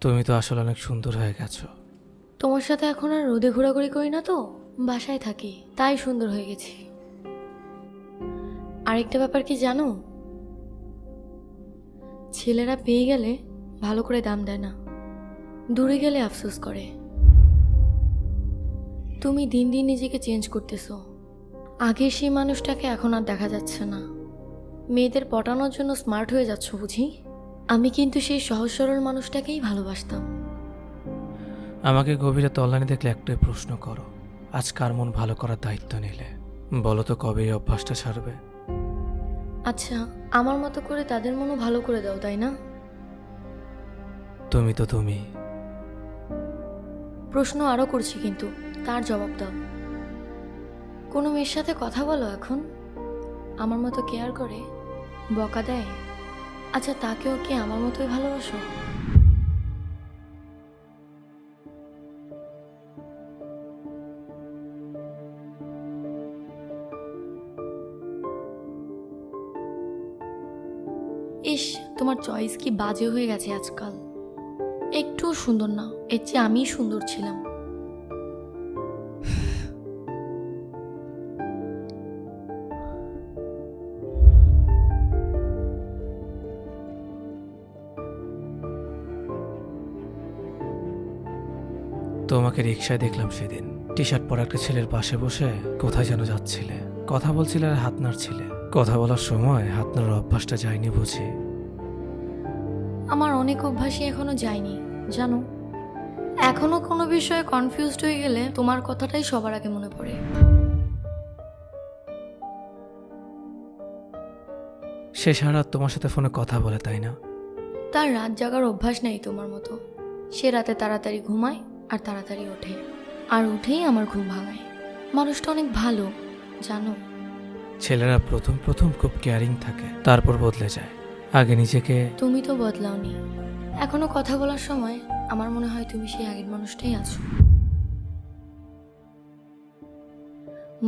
তুমি তো আসলে অনেক সুন্দর হয়ে গেছো। তোমার সাথে এখন আর রোদে ঘোরাঘুরি করি না তো, বাসায় থাকি, তাই সুন্দর হয়ে গেছি। আরেকটা ব্যাপার কি জানো, ছেলেরা পেয়ে গেলে ভালো করে দাম দেয় না, দূরে গেলে আফসোস করে। তুমি দিন দিন নিজেকে চেঞ্জ করতেছো, আগের সেই মানুষটাকে এখন আর দেখা যাচ্ছে না। মেয়েদের পটানোর জন্য স্মার্ট হয়ে যাচ্ছ বুঝি। আমি কিন্তু সেই সহজ সরল মানুষটাকেই ভালোবাসতাম। আমাকে গভীরে তল্লানি দেখলে একটাই প্রশ্ন করো, আজ কার মন ভালো করার দায়িত্ব নিলে? বলো তো কবে এই অভ্যাসটা ছাড়বে? আচ্ছা, আমার মতো করে তাদের মনও ভালো করে দাও, তাই না? তুমি তো তুমি। প্রশ্ন আরও করছি, কিন্তু তার জবাব দাও। কোনো মেয়ের সাথে কথা বলো এখন, আমার মতো কেয়ার করে, বকা দেয়? আচ্ছা, তাকেও কি আমার মতোই ভালোবাসো? ইস, তোমার চয়েস কি বাজে হয়ে গেছে আজকাল, একটুও সুন্দর না। এর চেয়ে আমিই সুন্দর ছিলাম। তোমাকে রিকশায় দেখলাম সেদিন, টি শার্ট পরা একটা ছেলের পাশে বসে কোথায় যেন যাচ্ছিলে, কথা বলছিলে আর হাত নাড়ছিলে। কথা বলার সময় হাত নাড়ার অভ্যাসটা যায়নি বুঝি? আমার অনেক অভ্যাসই এখনো যায়নি জানো। এখনো কোনো বিষয়ে কনফিউজড হয়ে গেলে তোমার কথাটাই সবার আগে মনে পড়ে। সে সারা রাত তোমার সাথে ফোনে কথা বলে, তাই না? তার রাত জাগার অভ্যাস নেই তোমার মতো। সে রাতে তাড়াতাড়ি ঘুমায় আর তাড়াতাড়ি ওঠে, আর উঠেই আমার ঘুম ভাঙায়। মানুষটা অনেক ভালো জানো। ছেলেরা প্রথম প্রথম খুব কেয়ারিং থাকে, তারপর বদলে যায়। আগে নিজেকে। তুমি তো বদলাওনি। এখনো কথা বলার সময় আমার মনে হয় তুমি সেই আগের মানুষটাই আছো।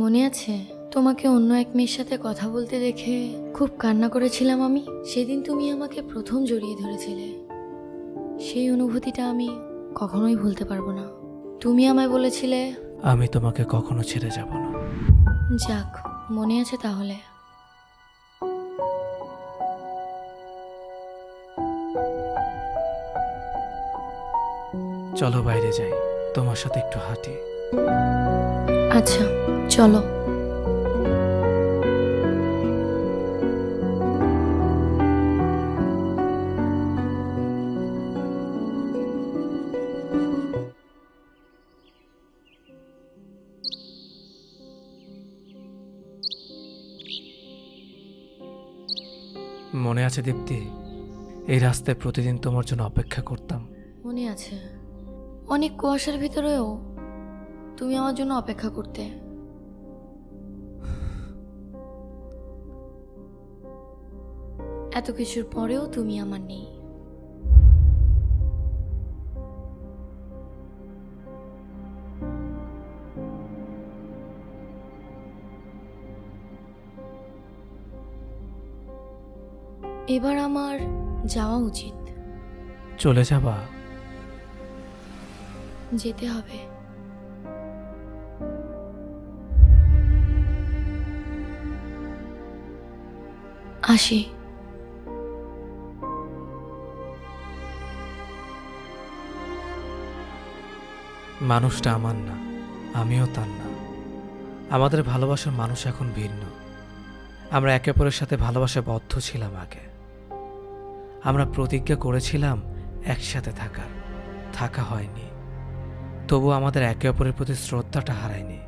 মনে আছে তোমাকে অন্য এক মেয়ের সাথে কথা বলতে দেখে খুব কান্না করেছিলাম আমি? সেদিন তুমি আমাকে প্রথম জড়িয়ে ধরেছিলে। সেই অনুভূতিটা আমি কখনোই ভুলতে পারবো না। তুমি আমায় বলেছিলে, আমি তোমাকে কখনো ছেড়ে যাব না। যাক, মনে আছে তাহলে। চলো বাইরে যাই, তোমার সাথে একটু হাঁটি। আচ্ছা, চলো। মনে আছে দীপ্তি, এই রাস্তায় প্রতিদিন তোমার জন্য অপেক্ষা করতাম। মনে আছে, অনেক কুয়াশার ভিতরেও তুমি আমার জন্য অপেক্ষা করতে। এত কিছুর পরেও তুমি আমার নেই। এবার আমার যাওয়া উচিত। চলে যাবা? যেতে হবে। আসি। মানুষটা আমার না, আমিও তার না। আমাদের ভালোবাসার মানুষ এখন ভিন্ন। আমরা একে অপরের সাথে ভালোবাসায় বদ্ধ ছিলাম আগে। আমরা প্রতিজ্ঞা করেছিলাম একসাথে থাকা হয়নি। তবু আমাদের একে অপরের প্রতি শ্রদ্ধাটা হারায়নি।